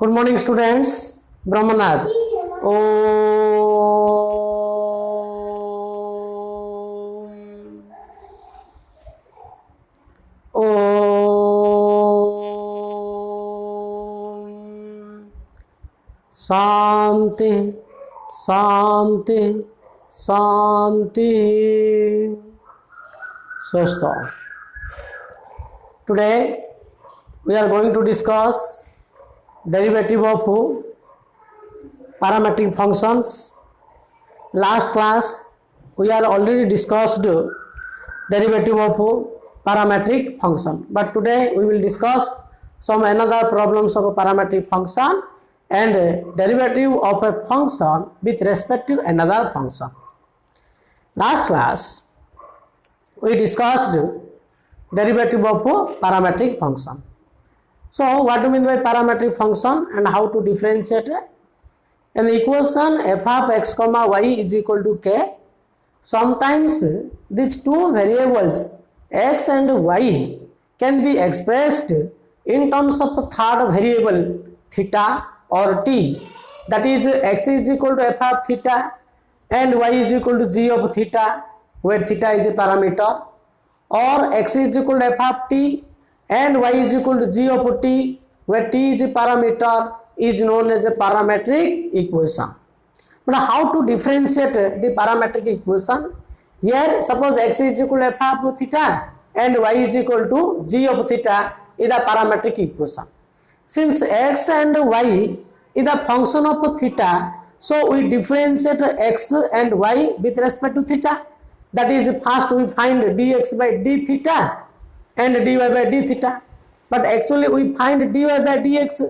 Good morning, students. Brahmanath. Om. Om. Shanti. Shanti. Shanti. Swastha. Today we are going to discuss derivative of parametric functions. Last class we are already discussed derivative of parametric function, but today we will discuss some another problems of a parametric function and derivative of a function with respect to another function. Last class we discussed derivative of parametric function. So what do you mean by parametric function and how to differentiate an equation f of x comma y is equal to k? Sometimes these two variables x and y can be expressed in terms of third variable theta or t, that is x is equal to f of theta and y is equal to g of theta, where theta is a parameter, or x is equal to f of t and y is equal to g of t, where t is a parameter, is known as a parametric equation. But how to differentiate the parametric equation? Here suppose x is equal to f of theta and y is equal to g of theta is a parametric equation. Since x and y is a function of theta, so we differentiate x and y with respect to theta. That is, first we find dx by d theta and dy by d theta, but actually we find dy by dx.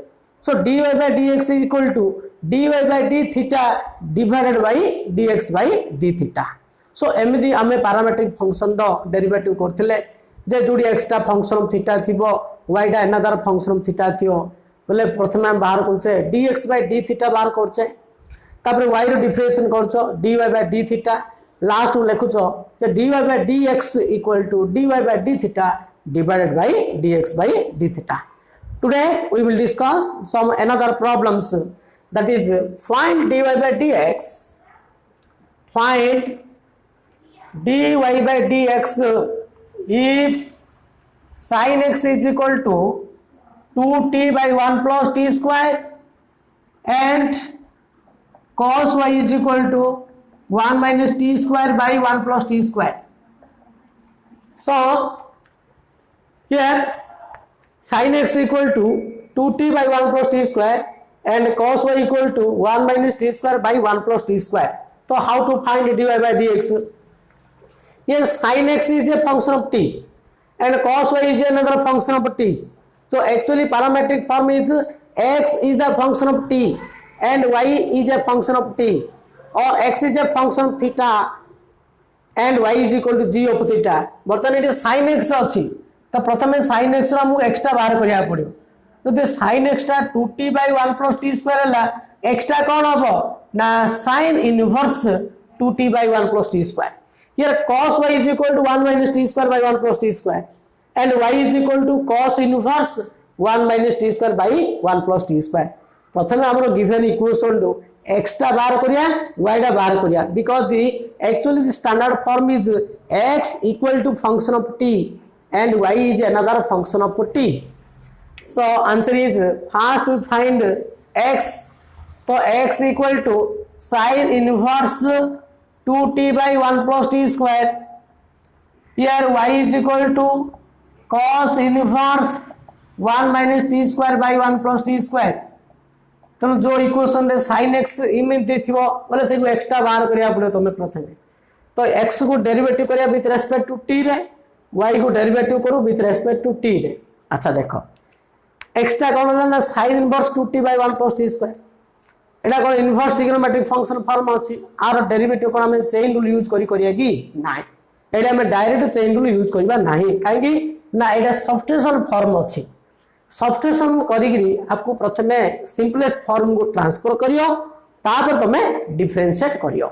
So dy by dx is equal to dy by d theta divided by dx by d theta. So एमदी आमे parametric function the derivative करथिले जे जोडी x टा function of theta थिबो y टा another function of theta थियो बोले प्रथमे हम बाहर करछे dx by d theta बाहर करछे, तापर y रो डिफरेंशिएशन करछो dy by d theta, last में लिखुछो जे dy by dx equal to dy by d theta divided by dx by d theta. Today we will discuss some another problems, that is find dy by dx, find dy by dx if sin x is equal to 2t by 1 plus t square and cos y is equal to 1 minus t square by 1 plus t square. So here sin x equal to 2t by 1 plus t square and cos y equal to 1 minus t square by 1 plus t square. So how to find dy by dx? Yes, sin x is a function of t and cos y is another function of t. So actually parametric form is x is the function of t and y is a function of t, or x is a function of theta and y is equal to g of theta. बर्तमान ये sin x अच्छी तो प्रथम sin x रा हमको extra बाहर करिया पड़ियो. तो दे sin x टा 2t by 1 plus t square हला एक्स्ट्रा कौन हबो ना sin inverse 2t by 1 plus t square. Here cos y is equal to 1 minus t square by 1 plus t square and y is equal to cos inverse 1 minus t square by 1 plus t square. प्रथम हमरो given equation दो extra बाहर करिया y टा बाहर करिया, because the actually the standard form is x equal to function of t and y is another function of t. So answer is first we find x, so x equal to sin inverse 2t by 1 plus t square. Here y is equal to cos inverse 1 minus t square by 1 plus t square. तो जो equation रे sin x image देथिबो बोले से extra बाहर करिया पड़े तमे प्रथमे. तो x को डेरिवेटिव करिया विथ रेस्पेक्ट टू t रे, y को डेरिवेटिव करू विथ रेस्पेक्ट टू t रे. अच्छा देखो एक्स्ट्रा कोन ना sin inverse 2t by 1 plus t square, Etah cone inverse trigonometric function form अछि, आर डेरिवेटिव कोन हम चेन रूल यूज करिया कि नाही, एटा हम डायरेक्ट चेन रूल यूज करबा नाही, काहे कि ना एटा सब्स्टिट्यूशन फॉर्म अछि. सब्स्टिट्यूशन करिगिरी आपको प्रथमे सिंपलेस्ट फॉर्म को ट्रांसफर करियो, तापर तमे डिफरेंशिएट करियो.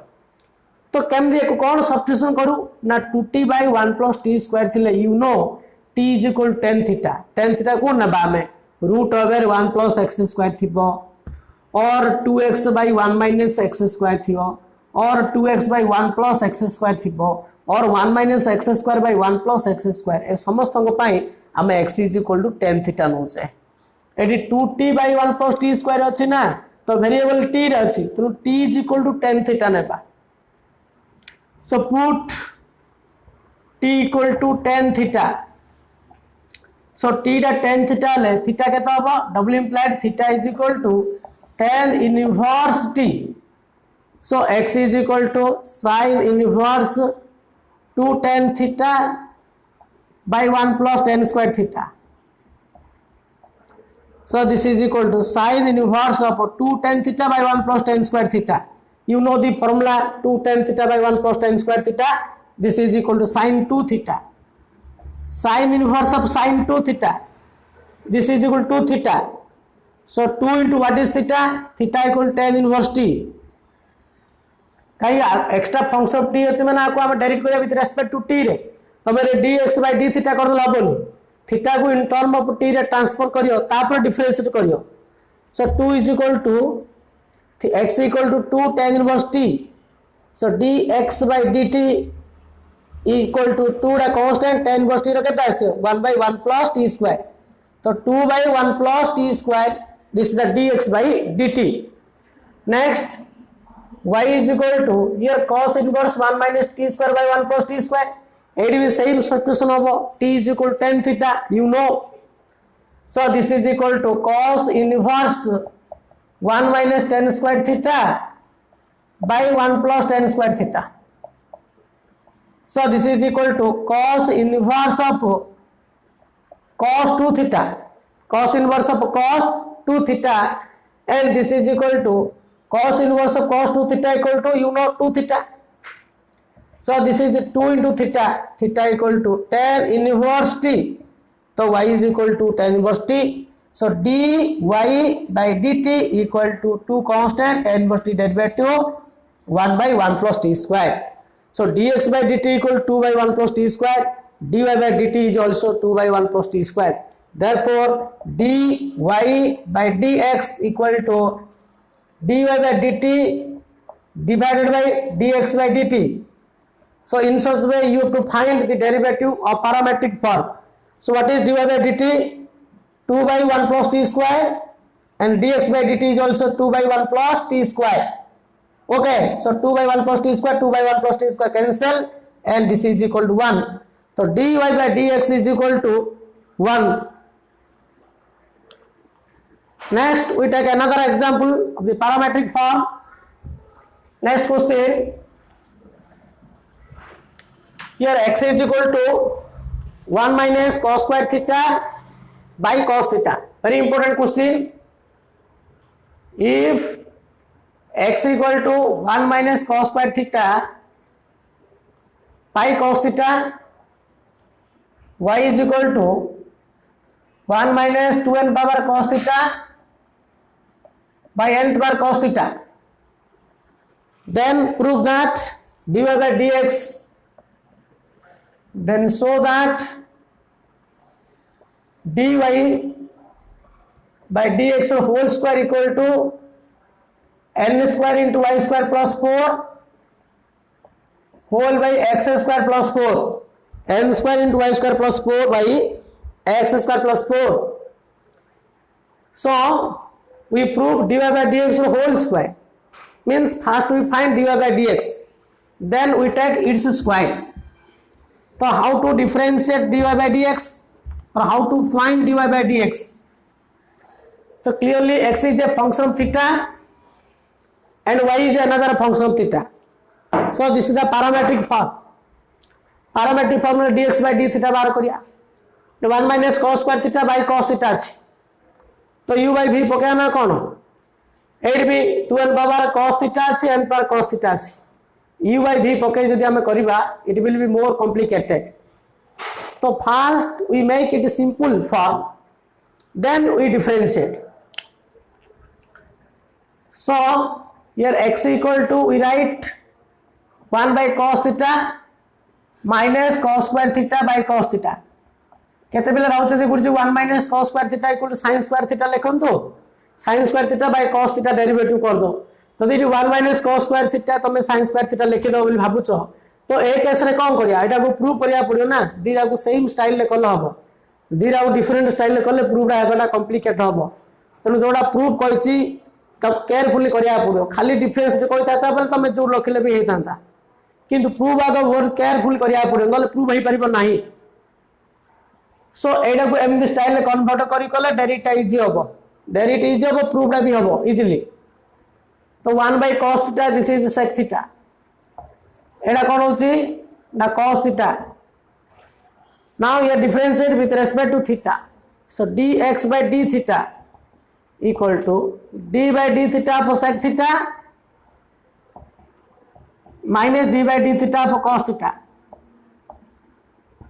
तो केमदी एको कोन सब्स्टिट्यूशन करू ना 2t by 1 plus t square थिले, you know t is equal to tan theta. Tan theta को ना बा में root over 1 plus x square थी और 2x by 1 minus x square थी और 2x by 1 plus x square थी और 1 minus x square by 1 plus x square ए समस्त आम x is equal to tan theta नौचे ये 2t by 1 plus T square अच्छी ना तो वेरिएबल t रे अच्छी तो t is equal to tan theta नेबा so put t equal to tan theta so t टा tan थीटा ले थीटा केता हबो double implied theta is equal to tan inverse t so x is equal to sin inverse 2 tan theta by 1 plus tan square theta so this is equal to sin inverse of 2 tan theta by 1 plus tan square theta you know the formula 2 tan theta by 1 plus tan square theta this is equal to sin 2 theta sin inverse of sin 2 theta this is equal to 2 theta so 2 into what is theta theta equal to tan inverse t कहीं extra function T अच्छे मैंने आपको आम direct करिया with respect to T रे तुम dx by d theta कर हबनी थीटा को इन टर्म ऑफ टी रे ट्रांसफर करियो तापर डिफरेंशिएट करियो so 2 is equal to x equal to 2 tan inverse t सो dx by dt equal to 2 रा कांस्टेंट tan इनवर्स t रो केता आसे 1 by 1 plus t square तो 2 by 1 plus t square this is the dx by dt next y is equal to here cos inverse 1 minus t square by 1 plus t square it will same substitution of t is equal to tan theta you know so this is equal to cos inverse 1 minus tan square theta by 1 plus tan square theta so this is equal to cos inverse of cos 2 theta cos inverse of cos 2 theta and this is equal to cos inverse of cos 2 theta equal to you know 2 theta so this is 2 into theta theta equal to tan inverse t so y is equal to tan inverse t so dy by dt equal to 2 constant tan inverse t derivative 1 by 1 plus t square so dx by dt equal to 2 by 1 plus t square dy by dt is also 2 by 1 plus t square therefore dy by dx equal to dy by dt divided by dx by dt so in such way you have to find the derivative of parametric form so what is dy by dt 2 by 1 plus t square and dx by dt is also 2 by 1 plus t square okay so 2 by 1 plus t square 2 by 1 plus t square cancel and this is equal to 1 so dy by dx is equal to 1 next we take another example of the parametric form next question here x is equal to 1 minus cos square theta by cos theta very important question if x equal to 1 minus cos square theta by cos theta y is equal to 1 minus 2n power cos theta by nth power cos theta then prove that dy by dx then show that dy by dx whole square equal to n square into y square plus 4 whole by x square plus 4 n square into y square plus 4 by x square plus 4 so we prove dy by dx whole square means first we find dy by dx then we take its square so how to differentiate dy by dx or how to find dy by dx so clearly x is a function of theta and y is another function of theta so this is the parametric form dx by d theta बाहर करिया 1 minus cos square theta by cos theta अछि तो u by v पकाना कौन eight भी 2n power cos theta अछि n power cos theta अछि u by v पके जदि हमें करिबा it will be more complicated तो first we make it simple form then we differentiate so here x equal to we write 1 by cos theta minus cos square theta by cos theta केते बेले भावचते गुरुजी 1 minus cos square theta equal to sin square theta लिखंतु sin square theta by cos theta derivative कर दो तो ये 1 minus cos square theta तुम sin स्क्वायर थीटा लिखि दो बोली भाबुछ तो ए केस रे कोन करिया एटा को प्रूव करिया पड़ियो ना दीरा को सेम स्टाइल ले कल हबो दीरा को डिफरेंट स्टाइल ले कले प्रूव रा हेबा कॉम्प्लिकेट हबो तनु जोडा प्रूव कहिची केयरफुली करिया पड़ियो खाली डिफरेंस जे कहिता ता बेले तमे जो लखले भी हेतांता किंतु प्रूव आगो बहुत केयरफुल करिया पड़ियो नले प्रूव होई परिबो नाही सो एडा को एमदी स्टाइल ले कन्वर्ट करी कले डेरिवेटिव इजी हबो डेरिवेटिव इजी हबो प्रूवडा भी हबो इजीली तो 1 by cos theta this is sec theta एडा कोन होची ना cos थीटा नाउ ये differentiate with respect to theta so dx by d theta equal to d by d theta for sec थीटा minus d by d theta for cos theta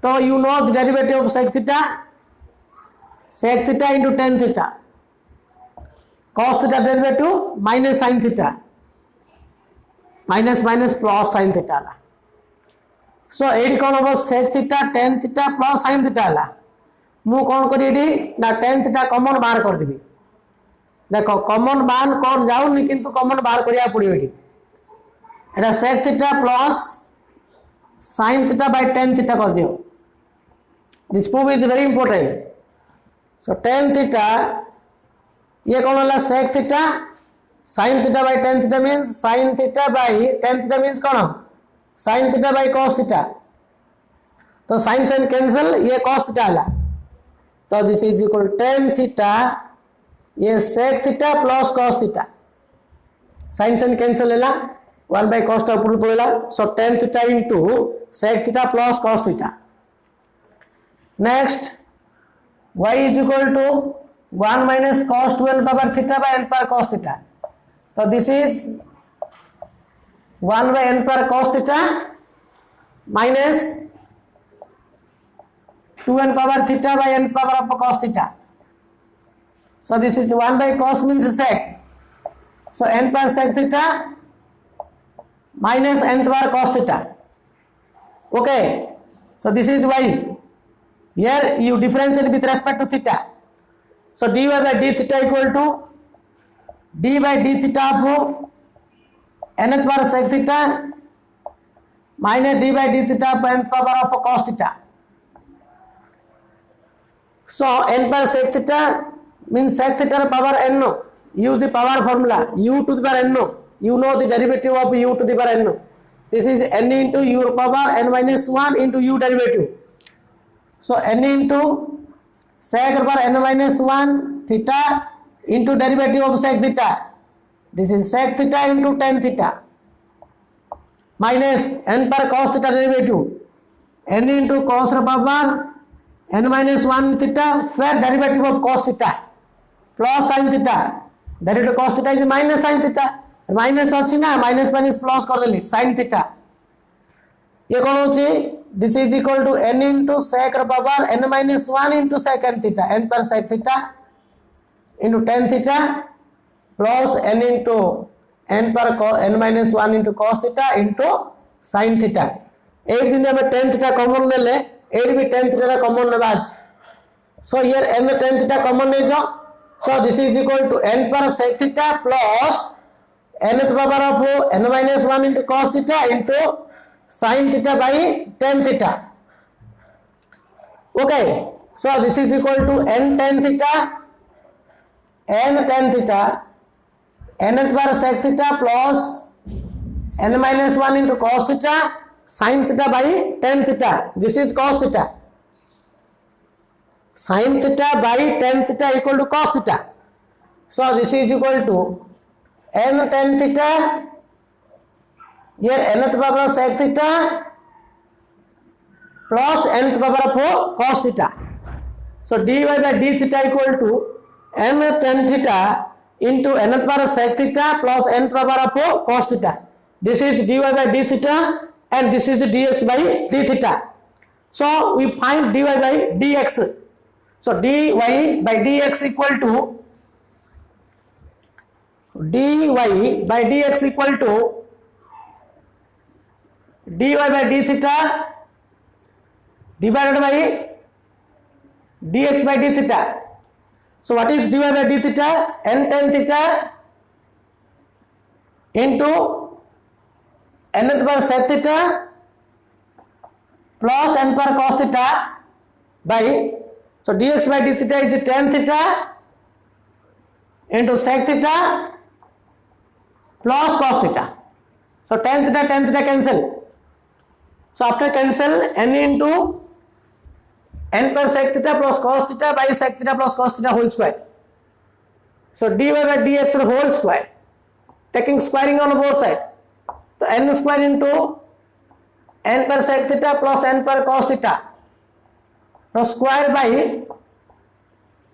तो you know the derivative of sec theta into tan theta cos theta derivative minus sin theta minus plus sin theta La so AD कोन हो sec theta tan theta plus sin theta ला मु कोन करी AD ना tan theta common बाहर कर देबी देखो common मान कोन जाउनी किंतु कॉमन बाहर करिया पड़ियो AD Etah sec theta plus sin theta by tan theta कर दियो this proof is very important so tan theta ये कौन होला sec theta sin theta by tan theta means sin theta by tan theta means कौन sin theta by cos theta तो sin sin cancel ये cos theta होला तो this is equal to tan theta ये sec theta plus cos theta sin sin cancel होला 1 by cos टा ऊपर पड़ेला so tan theta into sec theta plus cos theta next y is equal to 1 minus cos 2n power theta by n power cos theta so this is 1 by n power cos theta minus 2n power theta by n power of cos theta so this is 1 by cos means sec so n power sec theta minus n power cos theta okay so this is y here you differentiate with respect to theta so dy by d theta equal to d by d theta of nth power sec theta minus d by d theta of nth power of cos theta so n power sec theta means sec theta power n use the power formula u to the power n you know the derivative of u to the power n this is n into u power n minus 1 into u derivative so n into sec power n minus 1 theta into derivative of sec theta this is sec theta into tan theta minus n per cos theta derivative n into cos power n minus 1 theta where derivative of cos theta plus sin theta derivative of cos theta is minus sin theta minus अछि ना minus minus plus कर देली sin theta ये कौन होची this is equal to n into sec power n minus 1 into sec n theta n per sec theta into tan theta plus n into n per n minus 1 into cos theta into sin theta एट दिन में tan theta common ले एट भी tan theta का common लेबा so here n tan theta common ले जाओ so this is equal to n per sec theta plus nth power of n minus 1 into cos theta into sin theta by tan theta okay so this is equal to n tan theta nth power sec theta plus n minus 1 into cos theta sin theta by tan theta this is cos theta sin theta by tan theta equal to cos theta so this is equal to n tan theta here nth power of sec theta plus nth power of cos theta so dy by d theta equal to n tan theta into nth power of sec theta plus nth power of cos theta this is dy by d theta and this is dx by d theta so we find dy by dx so dy by dx equal to dy by dx equal to dy by d theta divided by dx by d theta. So what is dy by d theta? N tan theta into nth power sec theta plus n power cos theta by, so dx by d theta is tan theta into sec theta plus cos theta. So tan theta cancel. So after cancel, n into n plus sec theta plus cos theta by sec theta plus cos theta whole square. So dy by dx whole square, taking squaring on both sides. So n square into n per sec theta plus n per cos theta. So square by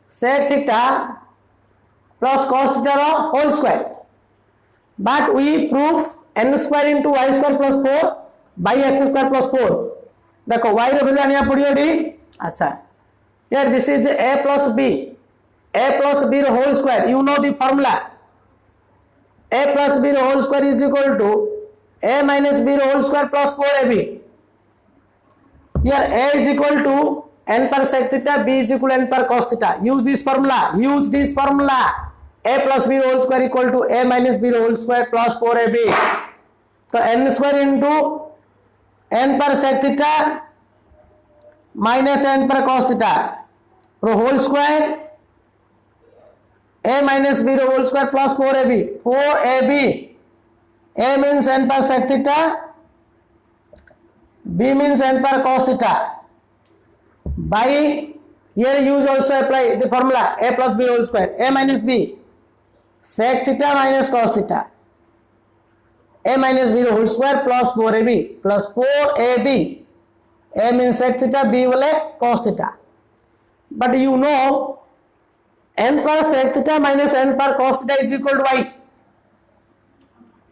sec theta plus cos theta whole square. But we prove n square into y square plus 4 by x square plus 4. देखो y रो value आनिया पड़ियो D. अच्छा, here this is a plus b row whole square. You know the formula. A plus b row whole square is equal to a minus b row whole square plus 4ab. Here a is equal to n per sec theta, b is equal to n per cos theta. Use this formula. A plus b whole square equal to a minus b whole square plus 4ab. So n square into n per sec theta minus n per cos theta whole square, a minus b whole square plus 4ab. A means n per sec theta, b means n per cos theta. By here use also apply the formula a plus b whole square, a minus b sec theta minus cos theta, a minus b whole square plus 4ab plus 4ab. A means sec theta, b will cos theta. But you know n per sec theta minus n per cos theta is equal to y.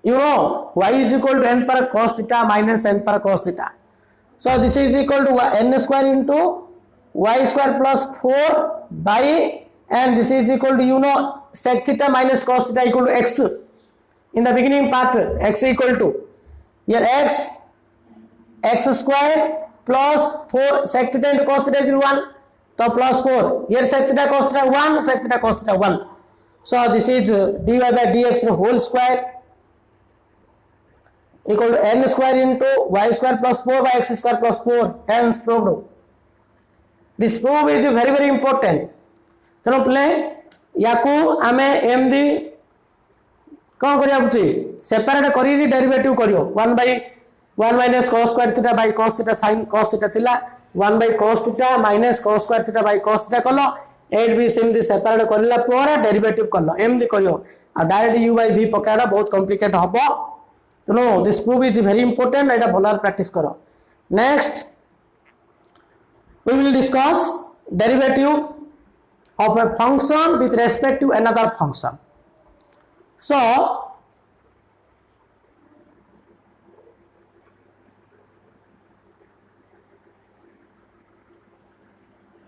You know y is equal to n per cos theta minus n per cos theta. So this is equal to n square into y square plus 4 by, and this is equal to, you know, sec theta minus cos theta equal to x. In the beginning part, x equal to, here x square plus 4 sec theta into cos theta is 1. So plus 4. Here sec theta cos theta 1, sec theta cos theta 1. So this is dy by dx whole square equal to n square into y square plus 4 by x square plus 4. Hence proved. This proof is very very important. तेणु पे याकू आम एमदी कौन कर separate कर derivative कर 1 by 1 minus cos square theta by cos theta sin cos theta थिला 1 by cos theta minus cos square theta by cos theta कल 8b सेमती सेपरेट करला पर डेरिवेटिव कल एमदी करियो आ डायरेक्ट u by v पकाड़ा बहुत कॉम्प्लिकेट हबो. तेणु this proof is very important. Etah भलर practice करो. Next we will discuss derivative of a function with respect to another function.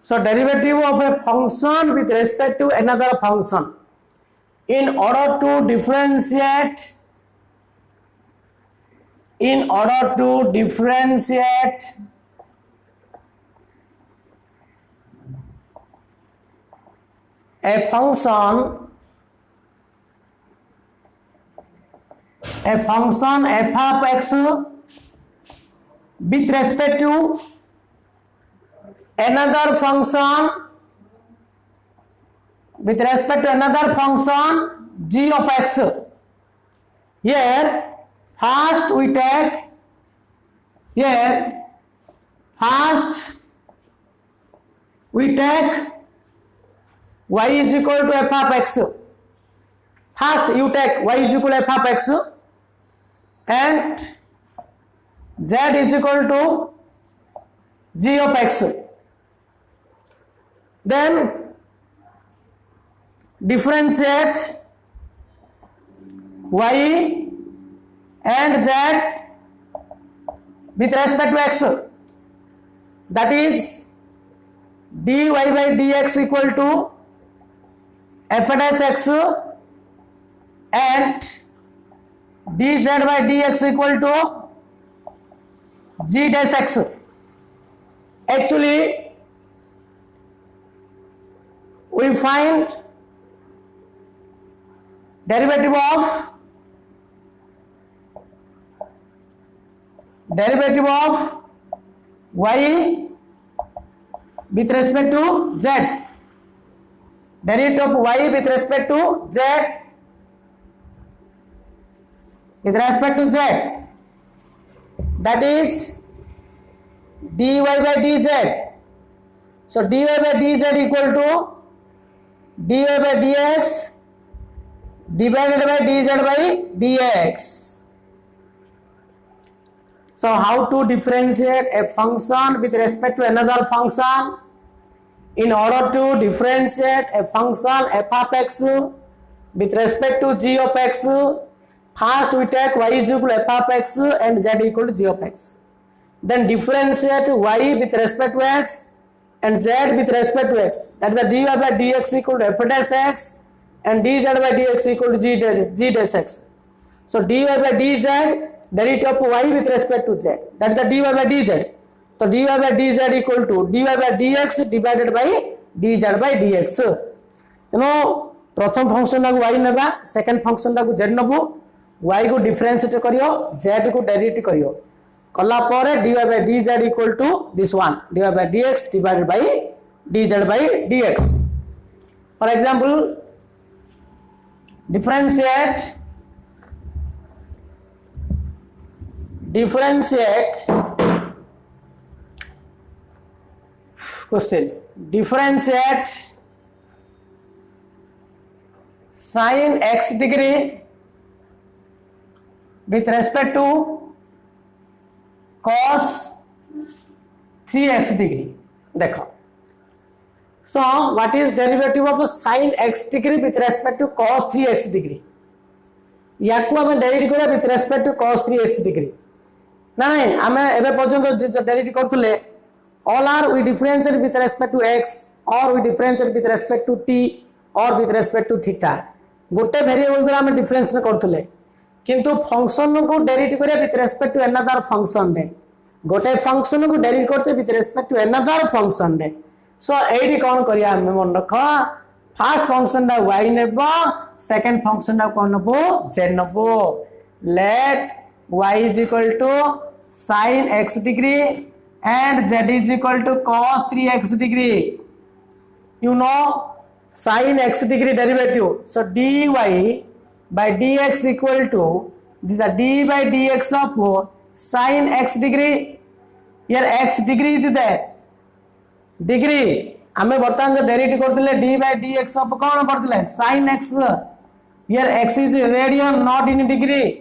So derivative of a function with respect to another function. In order to differentiate a function f of x with respect to another function g of x. Here first we take y is equal to f of x. First you take y is equal to f of x and z is equal to g of x. Then differentiate y and z with respect to x. That is dy by dx equal to f dash x and dz by dx equal to g dash x. Actually we find derivative of y with respect to z, derivative of y with respect to z, that is dy by dz. So dy by dz equal to dy by dx divided by dz by dx. So how to differentiate a function with respect to another function? In order to differentiate a function f of x with respect to g of x, first we take y is equal to f of x and z equal to g of x. Then differentiate y with respect to x and z with respect to x. That is the dy by dx equal to f dash x and dz by dx equal to g dash x. So dy by dz, derivative of y with respect to z, that is the dy by dz. So dy by dz equal to dy by dx divided by dz by dx. तेणु प्रथम function को y नेबा, second function को z नबो, y को differentiate करियो, z को derivative करियो, कला पर dy by dz equal to this one, dy by dx divided by dz by dx. For example, differentiate question, differentiate sin x degree with respect to cos 3x degree. देखो, so what is derivative of sin x degree with respect to cos 3x degree? या को हमें derivative करा with respect to cos 3x degree. ना नहीं, हमें एबे पर्यंत derivative करथुले all are we differentiate with respect to x or we differentiate with respect to t or with respect to theta. गोटे वेरिएबल द्वारा हमें डिफरेंस करथुले, किंतु फंक्शन को डेरिवेटिव करिया with respect to another function रे, गोटे फंक्शन को derivative करते with respect to another function रे. सो एडी कोन करिया हम मन रख, फर्स्ट फंक्शन दा y नेबो, सेकंड फंक्शन दा कोन नेबो z नेबो. Let y is equal to sin x degree and z is equal to cos 3x degree. You know sin x degree derivative, so dy by dx equal to the d by dx of sin x degree. Here x degree is there, degree आमे बर्तमान जो derivative करथिले d by dx of कोन करथिले sin x. Here x is radian not in degree.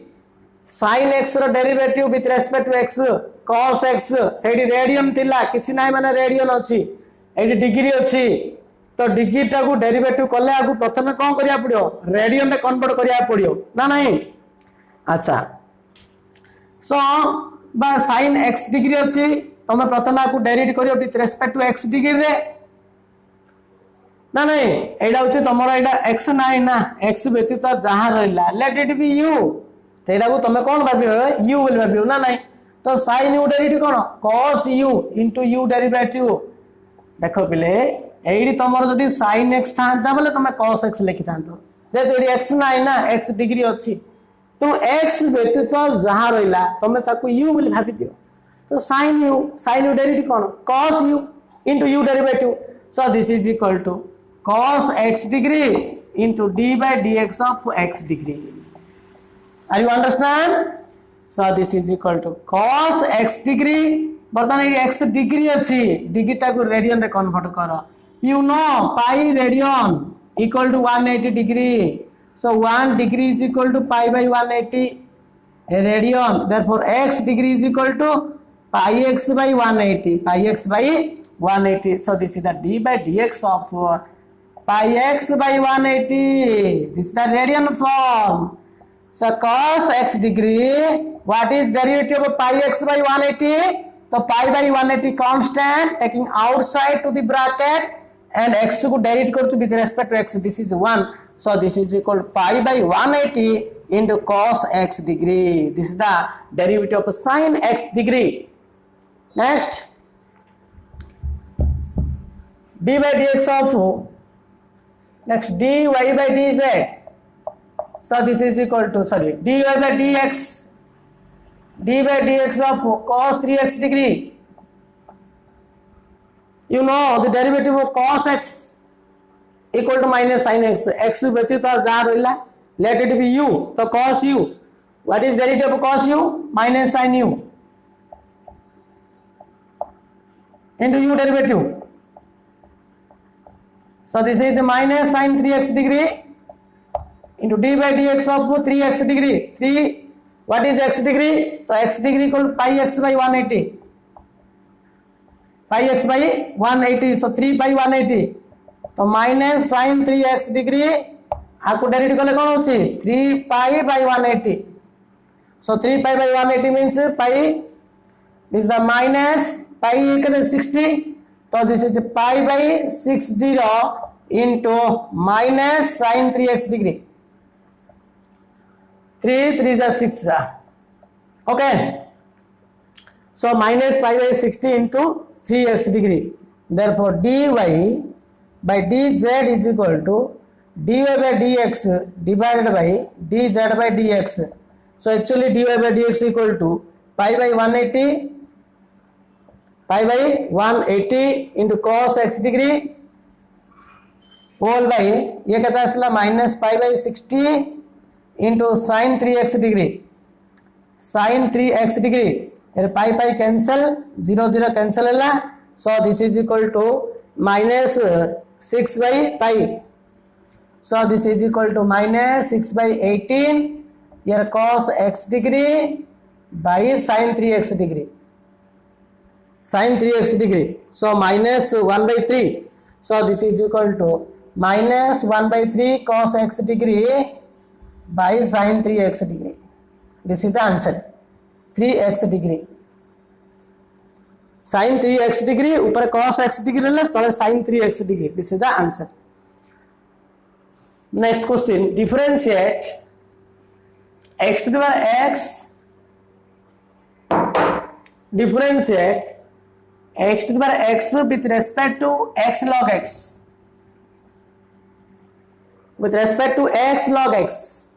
sin x रो derivative with respect to x cos x सेडी radian थिला, किछि नाइ माने रेडियन अछि, एडी डिग्री अछि. तो डिग्री टा को डेरिवेटिव करले आगु प्रथमे कोन करिया पड़ियो, रेडियन रे कन्वर्ट करिया पड़ियो ना नहीं. अच्छा, सो बा sin x डिग्री अछि, तमे प्रथमे आगु डेरिवेटिव करियो with respect to x degree रे ना नहीं. एडा होछि तमरा एडा x नाइ ना, x व्यतीत जहां रहला लेट इट बी u, तेडा को तमे कोन भाबियो u विल भाबियो ना नहीं. तो sin u डेरिवेटिव कोन cos u into u derivative. देखो पिले एडी तमरो जदी sin x थांता बोले तमे cos x लिखि थांतो, जे तो एडी x नाइ ना, x डिग्री अछि, तो x व्यतीत जहां रहला तमे ताको u विल भाबि दियो. तो sin u derivative cone cos u into u derivative. So this is equal to cos x degree into d by dx of x degree. Are you understand? So this is equal to cos x degree. बर्तमान x degree अच्छी, degree टा को radian रे convert करो. You know pi radian equal to 180 degree. So 1 degree is equal to pi by 180 radian. Therefore x degree is equal to pi x by 180. Pi x by 180. So this is the d by dx of pi x by 180. This is the radian form. So cos x degree, what is derivative of pi x by 180? So pi by 180 constant, taking outside to the bracket and x को derivative करते with respect to x. This is 1. So this is equal to pi by 180 into cos x degree. This is the derivative of sin x degree. Next, d by dx of Next dy by dz. So this is equal to, sorry, dy by dx. D by dx of cos 3x degree. You know the derivative of cos x equal to minus sin x. X व्यतीत जहाँ रहिला, let it be u. So cos u. What is derivative of cos u? Minus sin u into u derivative. So this is minus sin 3x degree into d by dx of 3x degree. 3. What is x degree? So x degree equal to pi x by 180. Pi x by 180. So 3 pi 180. तो minus sin 3x degree आपको direct कले कौन होची 3 pi by 180. So 3 pi by 180 means pi. This is the minus pi equal 60. So this is pi by 60 into minus sin 3x degree. 3 3 is 6. Okay. So minus pi by 60 into 3x degree. Therefore dy by dz is equal to dy by dx divided by dz by dx. So actually dy by dx equal to pi by 180 into cos x degree whole by ये कहता है minus pi by 60 into sin 3x degree. Sin 3x degree. Here pi cancel, 0 0 cancel है. So this is equal to minus 6 by pi. So this is equal to minus 6 by 18. Here cos x degree by sin 3x degree. Sin 3x degree. So minus 1 by 3. So this is equal to minus 1 by 3 cos x degree by sin 3x degree. This is the answer. 3x degree. Sin 3x degree ऊपर cos x degree ले तले sin 3x degree. This is the answer. Next question. Differentiate x to the power x. Differentiate x to the power x with respect to x log x. With respect to x log x.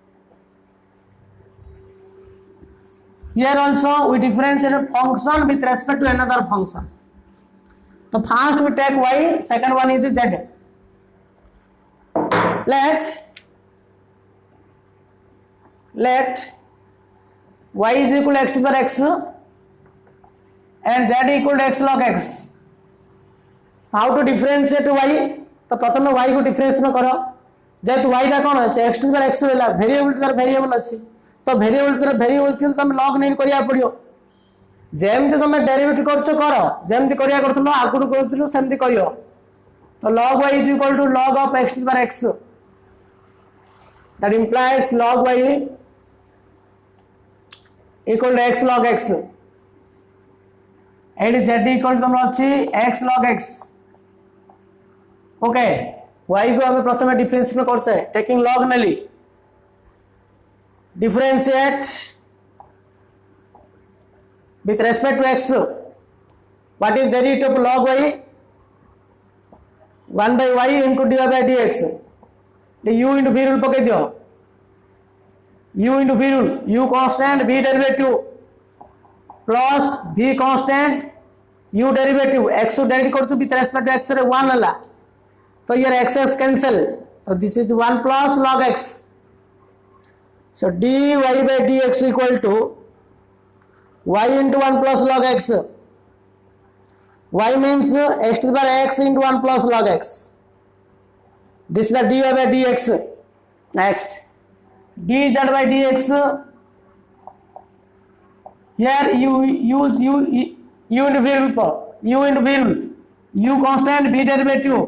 Here also we differentiate a function with respect to another function. So first we take y, second one is z. Let y is equal to x to the power x and z equal to x log x. How to differentiate y? तो प्रथम y को differentiate करो. जेहेतु y टा कौन है x to the power x वाला variable अच्छी. तो वेरिएबल तुम लॉग नहीं करिया पड़ियो. जेमती तुम डेरिवेटिव करछ करो, जेमती करिया करथलो आगुडू करथलो सेमती करियो. तो log y is equal to log of x to the power x. That implies log y equal to x log x. And z equal to तुम अच्छी x log x. Okay. y को हमें प्रथम डिफरेंशिएट करछे taking log नेली. Differentiate with respect to x. What is derivative of log y? 1 by y into dy by dx. The u into v rule पके दियो. U into v rule. U constant, v derivative plus v constant, u derivative. X derivative करछु with respect to x रे 1 हला. तो here x cancel. So this is 1 plus log x. So dy by dx equal to y into 1 plus log x. Y means x to the power x into 1 plus log x. This is the dy by dx. Next, dz by dx. Here you use u into v rule. U into v rule. U constant, v derivative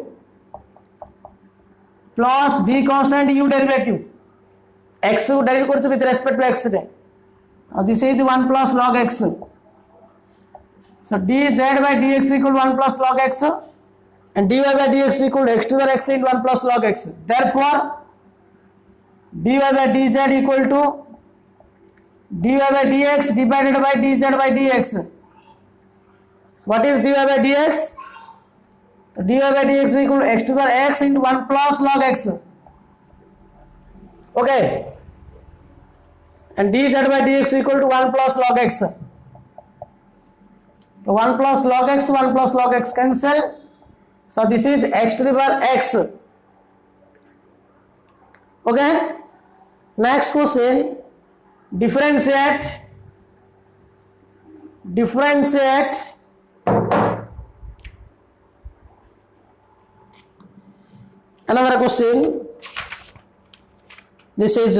plus v constant, u derivative. X derivative with respect to x. Now this is 1 plus log x. So dz by dx equal to 1 plus log x and dy by dx equal to x to the power x into 1 plus log x. Therefore dy by dz equal to dy by dx divided by dz by dx. So what is dy by dx? तो dy by dx equal to x to the power x into 1 plus log x. Okay, and dz by dx equal to 1 plus log x. So 1 plus log x, 1 plus log x cancel. So this is x to the power x. Okay, next question, differentiate another question. This is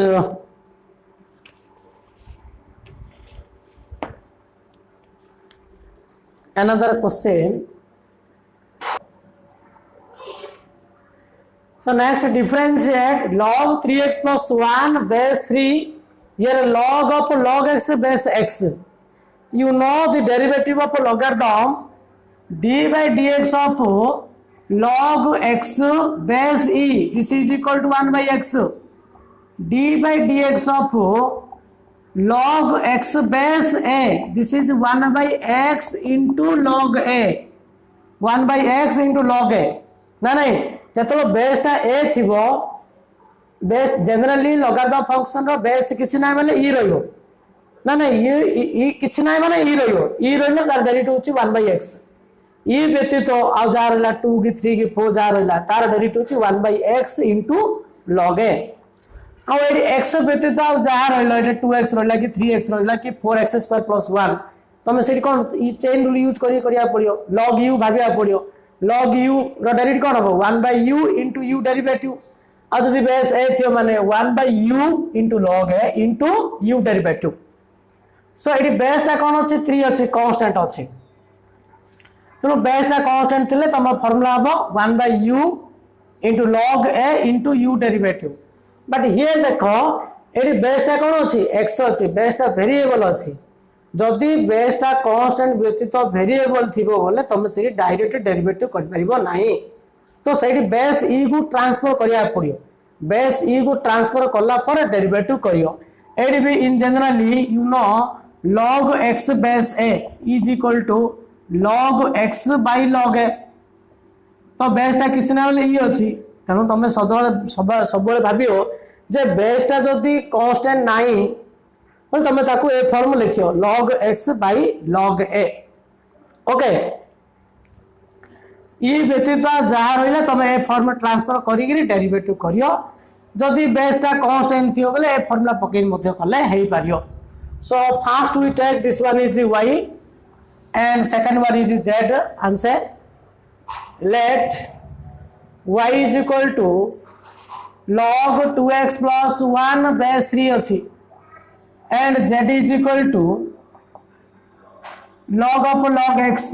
another question. So next, differentiate log 3x plus 1 base 3. Here log of log x base x. You know the derivative of logarithm d by dx of log x base e. This is equal to 1 by x. d by dx of log x base a. This is 1 by x into log a. 1 by x into log a. नहीं जो base टा ए थी base generally logarithm function रो base किछि ना माने ई रहियो ना ना ई किछि ना माने ई रहियो ई रहिलो तार डेरिवेटिव होची 1/x ई व्यतीत आ जा रहला 2 की 3 की 4 जा रहला तार डेरिवेटिव होची 1/x * log a आ एडी x व्यतीत आ जा रहला एटा 2x रहला कि 3x रहला कि 4x² + 1 तमे सेठी कोन ई चेन रूल यूज करिया पड़ियो log u भाबिया पड़ियो log u रो डेरिवेटिव कोन हो 1/u * u डेरिवेटिव आ जदी बेस a थियो माने 1/u * log a * u derivative so एडी बेस ता कोन अछि 3 अछि कांस्टेंट अछि तो बेस ता कांस्टेंट थिले तम फार्मूला हो 1/u * log a * u derivative but here देखो एडी बेस ता कोन अछि x अछि बेस ता वेरिएबल अछि जदि बेस ता कांस्टेंट व्यतीत वेरिएबल थिबो बोले तुम से डायरेक्ट डेरिवेटिव कर परिबो नाही तो सेठी बेस e को ट्रांसफर करिया पड़ियो बेस e को ट्रांसफर करला पर डेरिवेटिव करियो एडी भी in generally you know log x base a is equal to log x by log a तो बेस ता किछ ना बोले ई अछि तनो तमे सबले भाबियो जे बेस ता जदि कांस्टेंट नाही बोले तमे ताकू ए फॉर्म लिखियो log x by log a okay ई व्यतीत जहा रहिला तमे ए फॉर्म ट्रांसफर करी गिरी डेरिवेटिव करियो जदि बेस ता कांस्टेंट थियो बोले ए फार्मूला पके मध्ये कले हेई पारियो so first we take this one is y and second one is z answer let y is equal to log 2x plus 1 base 3 अछि and z is equal to log of log x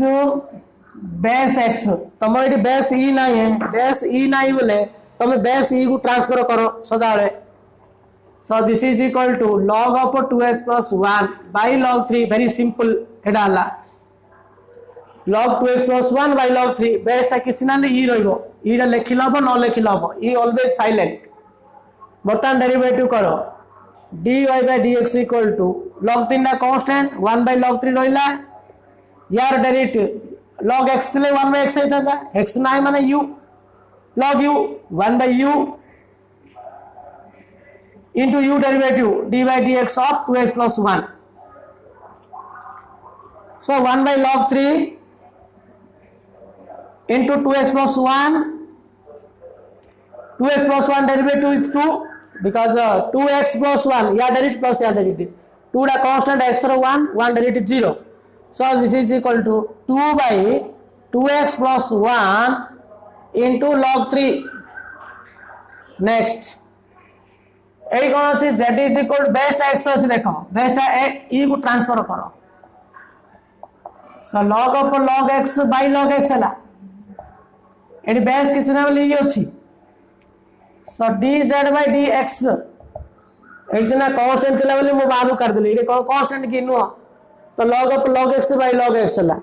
base x तुम ये base ई नहीं है base ई नहीं बोले तुम base ई को transfer करो सदाळे so this is equal to log of 2x plus 1 by log 3 very simple एडा ला log 2x plus 1 by log 3 base ता किछ ना ई रहइबो ईडा लेखिलाबो न लेखिलाबो ई ऑलवेज साइलेंट बर्तन डेरिवेटिव करो dy by dx equal to log 3 ना कांस्टेंट 1 by log 3 रहिला यार डेरिवेटिव log x थिले 1 by x था x नाही माने u log u 1 by u into u derivative dy by dx of 2x plus 1 so 1 by log 3 into 2x plus 1 2x plus 1 derivative is 2 because 2x plus 1 या derivative plus या derivative 2 दा constant x row 1 derivative 0 so this is equal to 2 by 2x plus 1 into log 3 next एई कोन अछि z is equal to base ता x अछि देखो base ता e को transfer करो so log of log x by log x हला एडी base किछ ना बोली ई अछि so dz by dx एडी ना कांस्टेंट थिला बोली मो बाहर कर देली एडी कांस्टेंट की नो तो log of log x by log x हला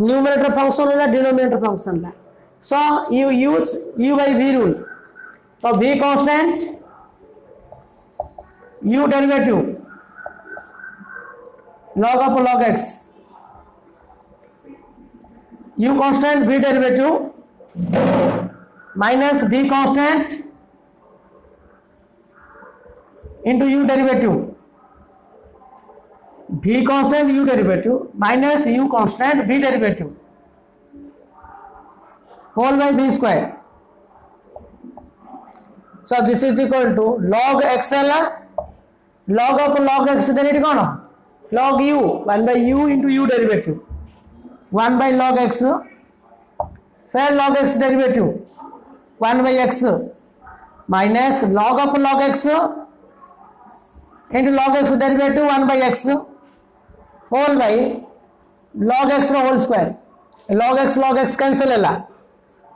न्यूमरेटर फंक्शन हला डिनोमिनेटर फंक्शन हला so you use u by v rule तो v constant u derivative log of log x u constant v derivative minus v constant into u derivative, v constant u derivative minus u constant v derivative whole by v square. So this is equal to log xl, log of log x then it gone log u, 1 by u into u derivative, 1 by log x, फिर log x derivative 1 by x minus log of log x into log x derivative 1 by x whole by log x whole square. Log x cancel ହେଲା.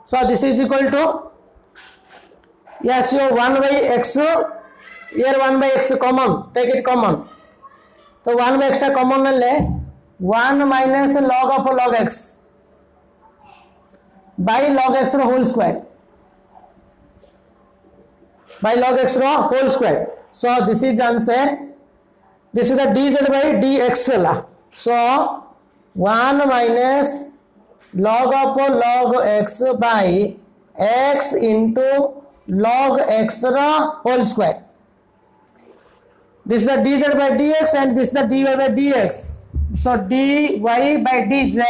So this is equal to, yes, so 1 by x, here 1 by x common, take it common. तो 1 by x टा common ले 1 minus log of log x by log x whole square, by log x whole square. So this is answer. This is the dz by dx La. So 1 minus log of log x by x into log x whole square. This is the dz by dx and this is the dy by dx. So dy by dz,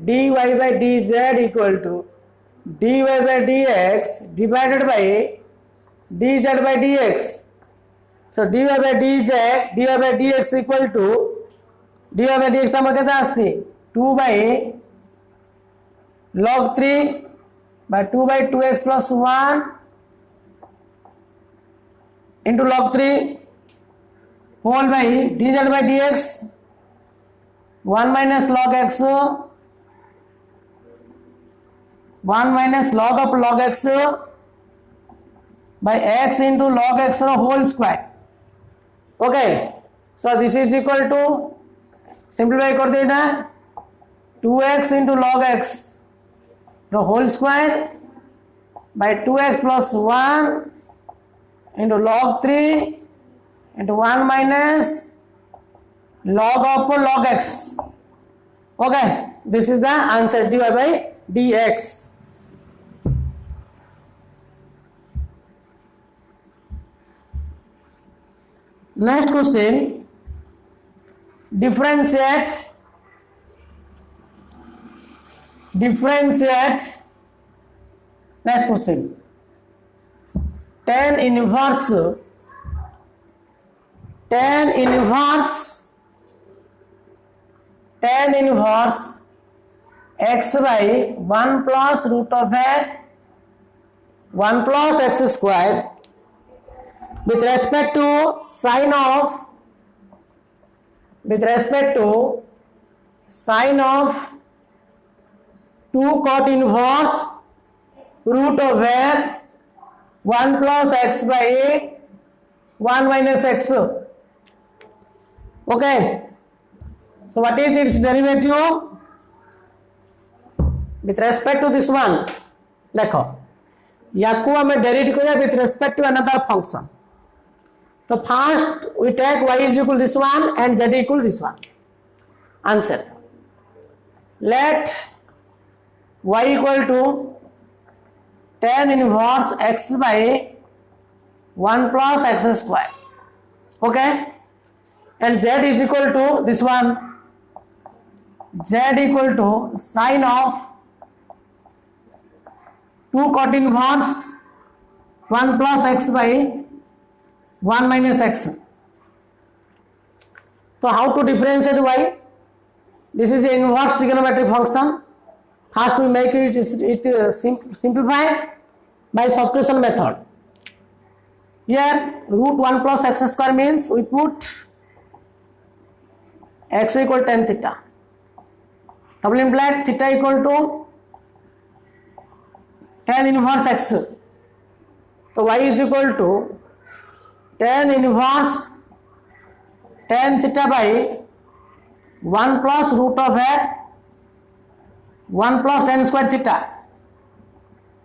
dy by dz equal to dy by dx divided by dz by dx. So dy by dx equal to dy by dx टा मध्य आसी 2 by log 3 by 2 by 2x plus 1 into log 3 whole by dz by dx 1 minus log x, 1 minus log of log x by x into log x whole square. Okay, so this is equal to, simplify कर देना 2x into log x the whole square by 2x plus 1 into log 3 into 1 minus log of log x. Okay, this is the answer, dy by dx. Next question, differentiate next question, tan inverse x by 1 plus root of 1 plus x square with respect to sine of 2 cot inverse root of 1 plus x by 1 minus x. Okay, so what is its derivative with respect to this one? देखो याकू हमें derivative करें with respect to another function. So first we take y is equal to this one and z equal to this one. Answer, let y equal to tan inverse x by 1 plus x square. Okay, and z is equal to this one, z equal to sine of 2 cot inverse 1 plus x by 1 minus x. So how to differentiate y? This is an inverse trigonometric function. First we make it simplify by substitution method. Here root 1 plus x square means we put x equal tan theta, double implied theta equal to tan inverse x. So y is equal to tan inverse tan theta by 1 plus root of 1 plus tan square theta.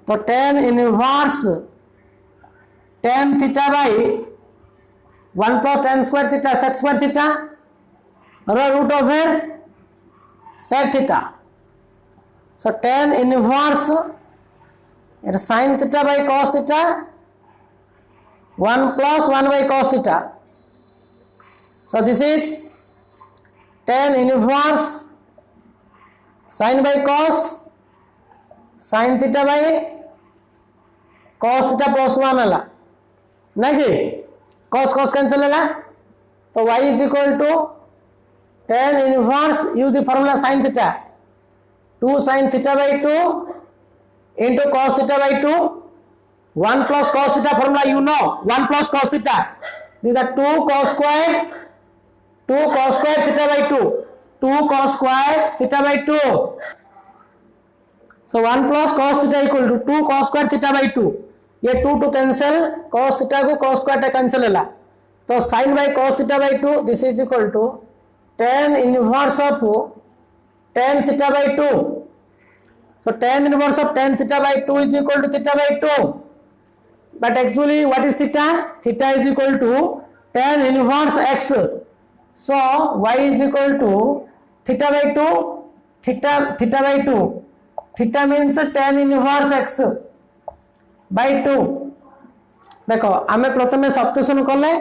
So tan inverse tan theta by 1 plus tan square theta sec square theta root of sec theta So tan inverse sin theta by cos theta 1 plus 1 by cos theta. So this is tan inverse sin by cos sin theta by cos theta plus 1 है ना कि cos cos cancel है तो y is equal to tan inverse use the formula sin theta 2 sin theta by 2 into cos theta by 2 1 plus cos theta formula you know 1 plus cos theta these are 2 cos square theta by 2 2 cos square theta by 2 so 1 plus cos theta equal to 2 cos square theta by 2 ये 2 to cancel cos theta को cos square टा cancel है तो sin by cos theta by 2 this is equal to tan inverse of tan theta by 2 so tan inverse of tan theta by 2 is equal to theta by 2 but actually what is theta is equal to tan inverse x so y is equal to theta by 2 theta by 2 theta means tan inverse x by 2 देखो आम प्रथम substitution कले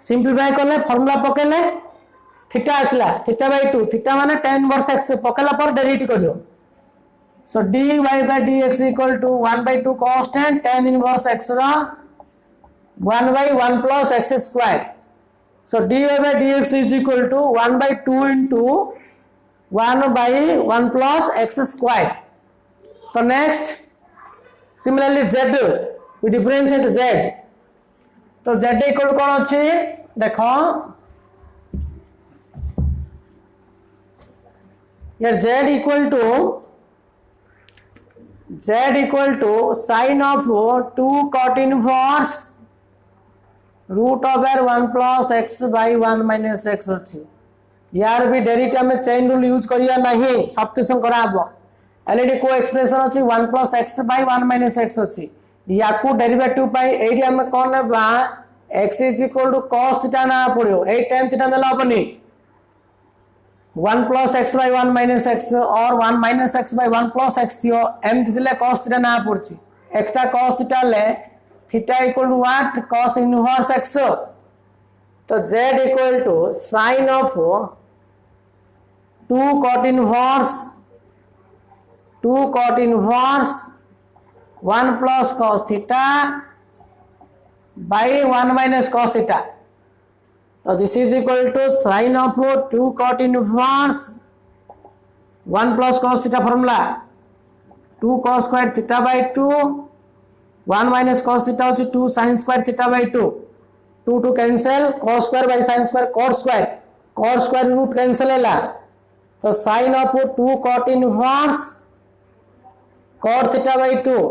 simplify कले formula पकेले theta आसला theta by 2 theta माने tan inverse x पकेला पर डेरिवेटिव करियो so dy by dx equal to 1 by 2 constant tan inverse x रा 1 by 1 plus x square so dy by dx is equal to 1 by 2 into 1 by 1 plus x square तो next Similarly z we differentiate z तो z equal कौन अच्छे देखो यार z equal to sin of 2 cot inverse root over 1 plus x by 1 minus x अच्छी यार भी derivative में चेन रूल यूज करिया नहीं सब्स्टिट्यूशन कराबो ऑलरेडी को एक्सप्रेशन अछि 1 plus x by 1 minus x अछि याकू डेरिवेटिव पाई एडी हम कोन बा x is equal to cos theta ना पड़ियो ए tan थीटा देला अपनी 1 plus x by 1 minus x और 1 minus x by 1 plus x थियो m दिले cos थीटा ना पड़छि एक्स्ट्रा cos थीटा ले theta equal to what cos inverse x तो z equal to sin of 2 cot inverse 1 plus cos theta by 1 minus cos theta so this is equal to sin of 2 cot inverse 1 plus cos theta formula 2 cos square theta by 2 1 minus cos theta is 2 sin square theta by 2 2 to cancel cos square by sin square cos square root cancel है तो sin of 2 cot inverse cot theta by 2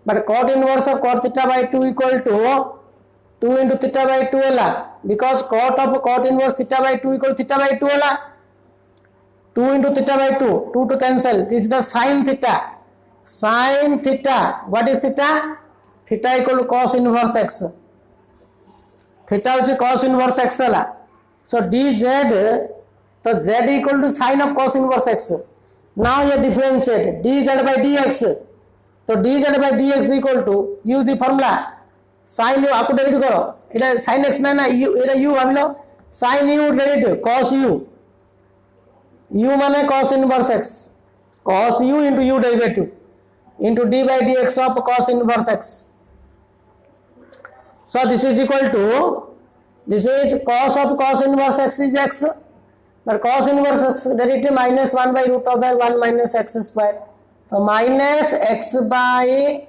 but cot inverse of cot theta by 2 equal to 2 into theta by 2 है because cot of cot inverse theta by 2 equal to theta by 2 है 2 into theta by 2 2 to cancel this is the sin theta what is theta equal to cos inverse x theta is cos inverse x है so dz तो z equal to sin of cos inverse x now you differentiate dz by dx तो dz by dx equal to use the formula sin u आपको derivative करो इधर sin x ना u इधर u हम लो sin u derivative cos u माने cos inverse x cos u into u derivative into d by dx of cos inverse x so this is equal to this is cos of cos inverse x is x but cos inverse x derivative minus 1 by root over 1 minus x square so minus x by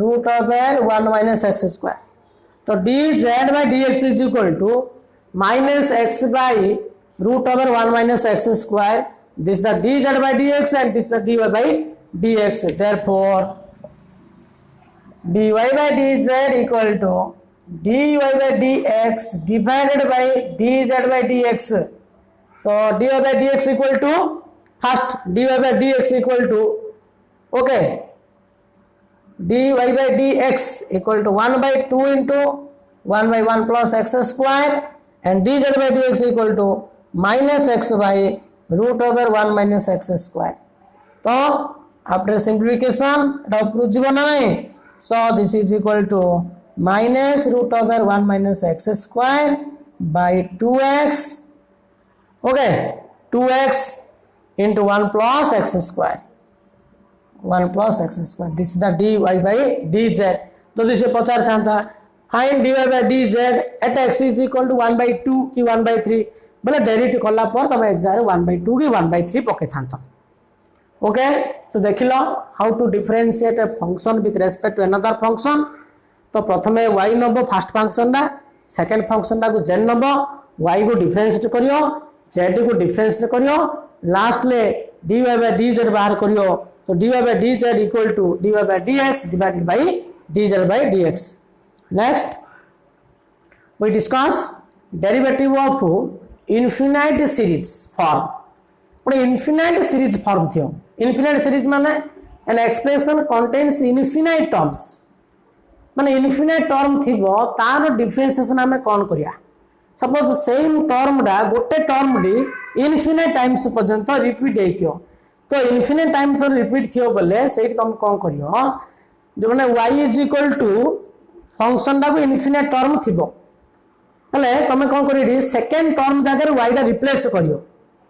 root over 1 minus x square so dz by dx is equal to minus x by root over 1 minus x square this is the dz by dx and this is the dy by dx therefore dy by dz equal to dy by dx divided by dz by dx so dy by dx equal to first dy by dx equal to okay dy by dx equal to 1 by 2 into 1 by 1 plus x square and dz by dx equal to minus x by root over 1 minus x square तो After simplification it upru jibo na nahi, so this is equal to minus root over 1 minus x square by 2x. Okay, 2x into 1 plus x square, 1 plus x square. This is the dy by dz. तो दिसे पचार था find dy by dz at x is equal to 1 by 2 कि 1 by 3 बोले derivative कला पर तुम exam 1 by 2 कि 1 by 3 पके था. ओके, तो देख लो how to differentiate a function with respect to another function. तो प्रथम y नब फर्स्ट फंक्शन दा, सेकंड फंक्शन दा को z नब, y को डिफरेंशिएट करियो, z को डिफरेंशिएट करियो, लास्ट ले dy by dz बाहर करियो. तो dy by dz equal to dy by dx divided by dz by dx. Next we discuss derivative of infinite series form. ଗୋଟେ infinite series form थियो. Infinite series माने an expression contains infinite terms. माने infinite term थिबो तार differentiation हमें कोन करिया. Suppose same term डा गोटे टर्म डी इनफिनिट टाइम्स पर्यंत रिपीट हेतियो. तो इनफिनिट टाइम्स रिपीट थियो बोले सेठी तुम कोन करियो, जो माने y is equal to function डा को इनफिनिट टर्म थिबो हले तुम कोन करियो सेकंड टर्म जगह y डा रिप्लेस करियो,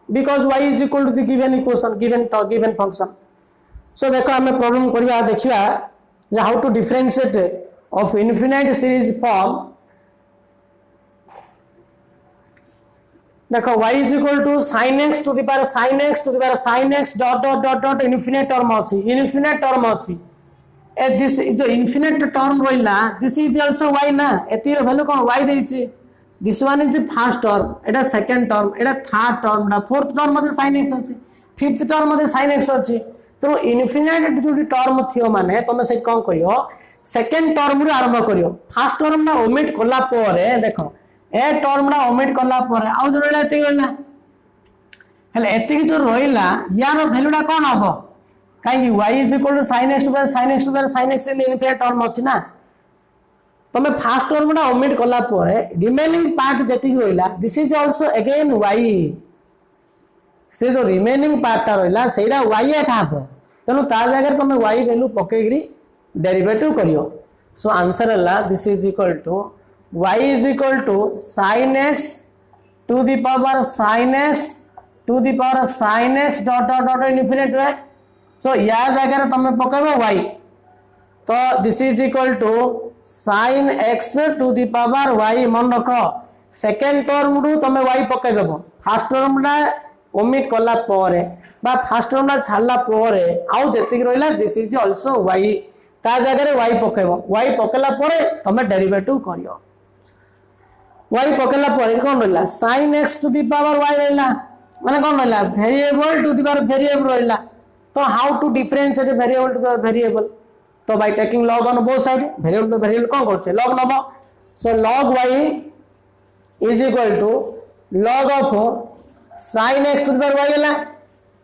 because y is equal to the given equation, given function. So देखो हमें प्रॉब्लम करिया देखिया how to differentiate of infinite series form. देखो y is equal to sin x to the power sin x to the power sin x dot dot dot dot infinite term अछि, infinite term अछि. This जो infinite term रहिला this is also y ना, एतिर value कोन y देछि. This one is the first term, Etah second term, Etah third term, Etah fourth term मध्ये sin x अछि, fifth term मध्ये sin x अछि. तो इनफिनिट जो टर्म थियो माने तमे से कोन करियो सेकंड टर्म रे आरंभ करियो. फर्स्ट टर्म ना ओमिट कला परे देखो ए टर्म ना ओमिट कला परे आ जो रहला एति रहला हले एति जो रहला यार वैल्यूटा कोन हबो काई कि y = sin x / sin x / sin x infinite term अछि ना. तमे फर्स्ट टर्म ना ओमिट कला परे रिमेनिंग पार्ट जेति रहला this is also again y. से जो रिमेनिंग पार्ट ता रहला सेरा y एका हबो, तनो ता जगह तमे y वैल्यू पकेगिरी डेरिवेटिव करियो. सो आंसर हला this is equal to y is equal to sin x to the power sin x to the power sin x dot dot dot infinite रे. सो या जगह तमे पकेबो y, तो this is equal to sin x to the power y. मन रखो second term रु तमे y पके देबो, फर्स्ट टर्म ना ओमिट कला परे बा फर्स्ट टर्म ना छाडला परे आउ जेति रहला दिस इज आल्सो y. ता जगह रे y पकेबो, y पकेला परे तमे डेरिवेटिव करियो. y पकेला परे कोन रहला sin x to the power y रहला माने कोन रहला variable to the power variable रहला. तो how to differentiate variable to variable, तो by taking log on both side variable to variable कोन करछे log नबो. So log y is equal to log of sin x to the power y हैला.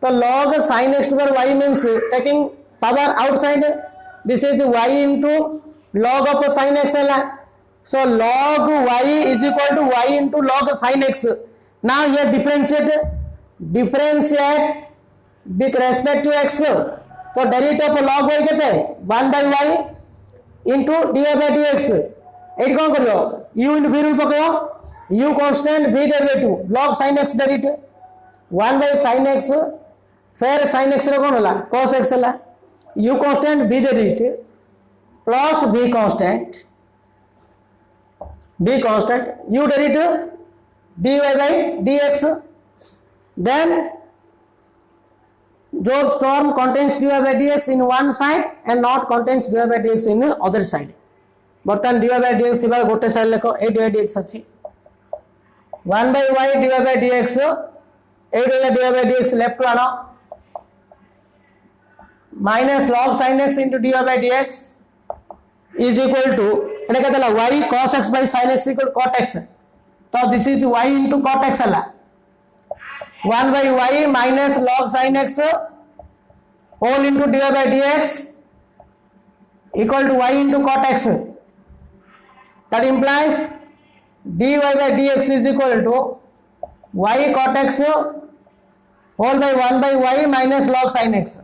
तो log sin x to the power y means taking power outside, this is y into log of sin x हैला. So log y is equal to y into log sin x. Now here differentiate with respect to x. तो derivative of log y केते 1 by y into dy by dx. एट कोन करियो u into v rule पकयो, u constant v derivative log sin x derivative 1 by sin x फिर sin x रो कोन होला cos x होला, u constant v derivative plus v constant u derivative dy by dx. then जो term contains dy by dx in one side and not contains dy by dx in the other side. बर्तन dy by dx थिबा गोटे side लेखो a dy dx अछि 1 by y dy by dx a dy by dx left to आनो minus log sin x into dy by dx is equal to Etah केतला y cos x by sin x equal cot x. तो this is y into cot x हला 1 by y minus log sin x whole into dy by dx equal to y into cot x. That implies dy by dx is equal to y cot x whole by 1 by y minus log sin x.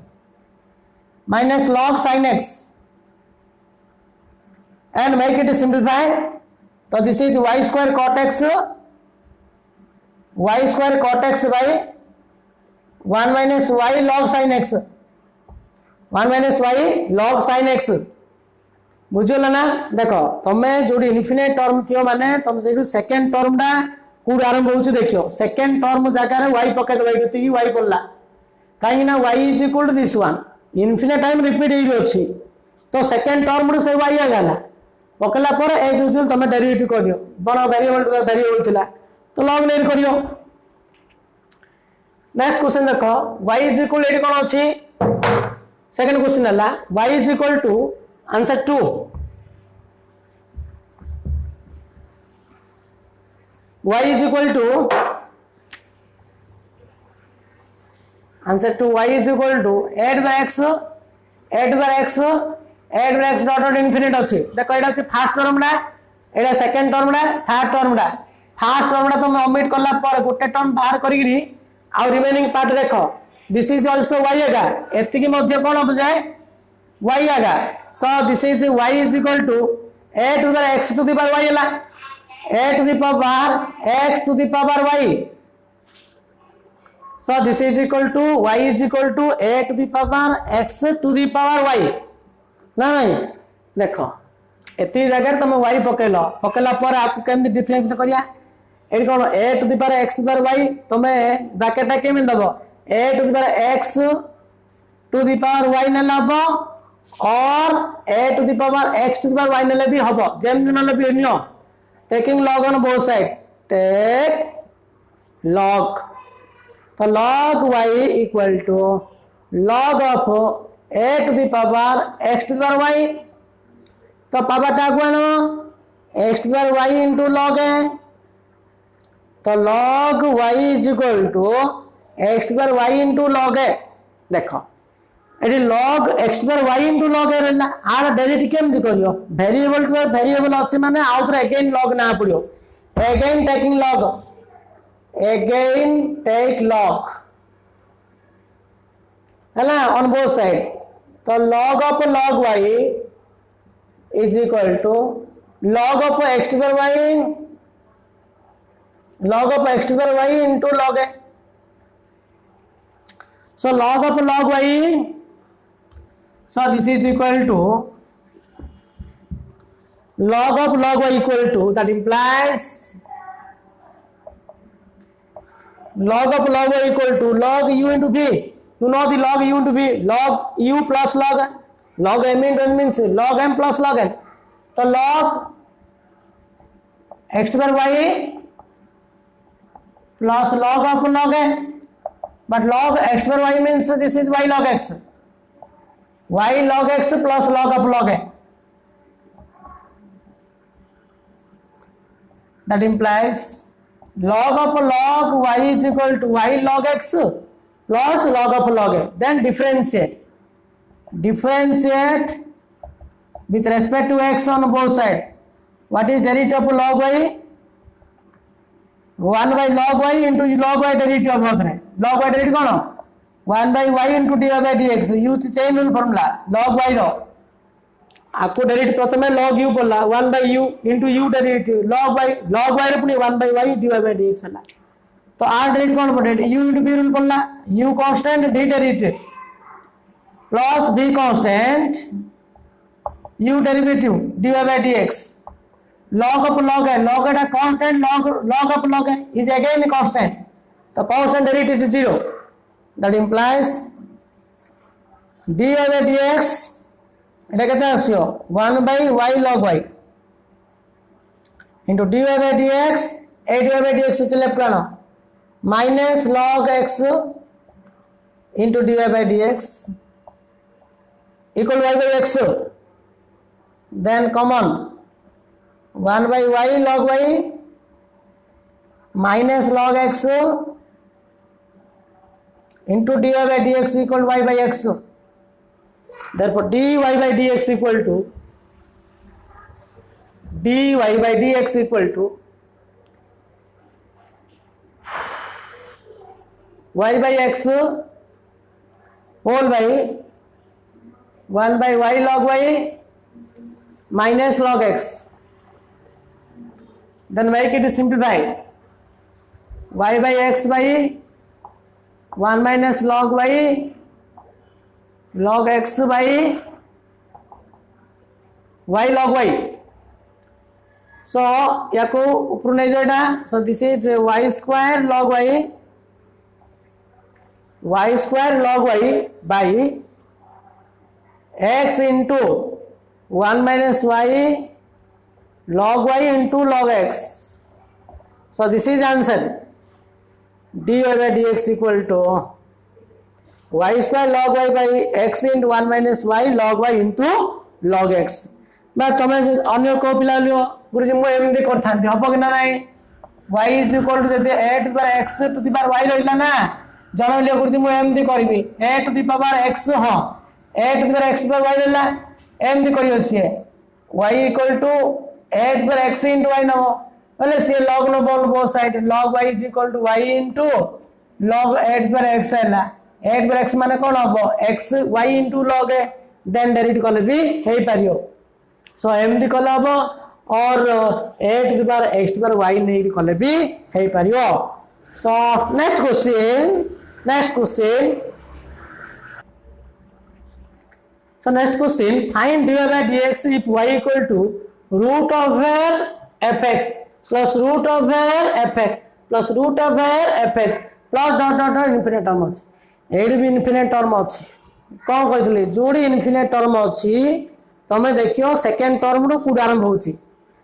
minus log sin x and make it simplify. So this is y square cot x by 1 minus y log sin x, 1 minus y log sin x. बुझल ना देख तुम्हें जो infinite term थी माने तुम से second टर्मटा Kaut आरंभ हो देखियो सेकेंड टर्म जगह y पकईदे ये y पड़ा कहीं y is equal to this one infinite time repeat हो तो सेकेंड टर्म से y आगला पकड़ा पर एज यूजुअल तुम डेरिवेटिव कर बन वेरिएबल थिला तो लॉग लेन करियो. नेक्स्ट क्वेश्चन देख y इज इक्वल एटी कौन अच्छी सेकेंड क्वेश्चन है y is equal to answer 2 y is equal to answer to y is equal to 8 by x dot dot infinite अच्छी देखो ये फर्स्ट टर्म एटा second term third term first term तुम omit कला पर गोटे term बाहर करी आउ रिमेनिंग पार्ट देख दिस इज आल्सो y आगा एतिकी मध्य कोन हो जाए y आगा सो this is y is equal to a to the x to the power y हला a to the power x to the power y. So this is equal to y is equal to a to the power x to the power y. ना नहीं देखो एती जगह तुम y पकेलो पकेला पर आपको केमती डिफरेंस करिया एडी कोन a to the power x to the power y तुमे ब्रैकेट केमि दबो a to the power x to the power y ने लबो और a to the power x to the power y ने भी हबो जेम दिन भी neo taking log on both sides take log तो log y equal to log of a to the power x to the power y तो power टा को x to the power y into log a तो log y is equal to x to the power y into log a देखो eighty log x to the power y into log a रहला are derivative केमति करियो variable to variable अछि माने आउथर again log ना पड़ियो again take log हला on both side तो log of log y is equal to log of x to the power y into log a so log of log y so this is equal to log of log y equal to that implies log of log y equal to log u into v. You know the log u into v log u plus log m into n means log m plus log n. So log x to the power y plus log of log n but log x to the power y means this is y log x plus log of log a that implies log of log y is equal to y log x plus log of log a then differentiate with respect to x on both sides. What is derivative of log y 1 by log y into log y derivative of both log y derivative कौन 1 by y into dy by dx use chain rule formula log y रो आपको derivative प्रथमे log u पड़ला 1 by u into u derivative log y रे पुनी 1 by y dy by dx हला तो r derivative कौन पड़े u into b रूल पड़ला u constant d derivative plus b constant u derivative dy by dx log of log a log a constant log of log a is again a constant the constant derivative is 0 that implies dy by dx এটা কেতে আসিও 1 by y log y into dy by dx a dy by dx is left आना minus log x into dy by dx equal y by x then common 1 by y log y minus log x into dy by dx equal y by x. Therefore dy by dx equal to y by x whole by 1 by y log y minus log x. Then make it simplify. Y by x by 1 minus log y log x by y log y. So याको ऊपर नहीं जाएगा. So this is y square log y square log y by x into 1 minus y log y into log x. So this is answer. dy by dx equal to y square log y by x into 1 minus y log y into log x. मैं तुम्हें अन्य को पिला लियो गुरुजी मु एमदी करथांती हबो कि ना नाही. y is equal to जदि a to the power x to the power y रहिला ना जण लियो गुरुजी मु एमदी करबी a to the power x ह a to the power x to the power y रहिला एमदी करियो से y equal to a to the power x into y नबो बोले से log नो बोल both side log y is equal to y into log a to the power x हैला a to the power x माने कोन हबो x y into log a then direct कले भी हे पारियो. सो एमदी कले हबो और a to the power x to the power y नहीं कले भी हे पारियो. So next question So next question, find dy by dx if y equal to root of where fx plus root of where fx plus root of where fx plus dot dot dot infinite term अछि. AD भी infinite term अछि. कोन कहथले जोडी infinite term अछि तमे देखियो second term row could आरंभ होछि.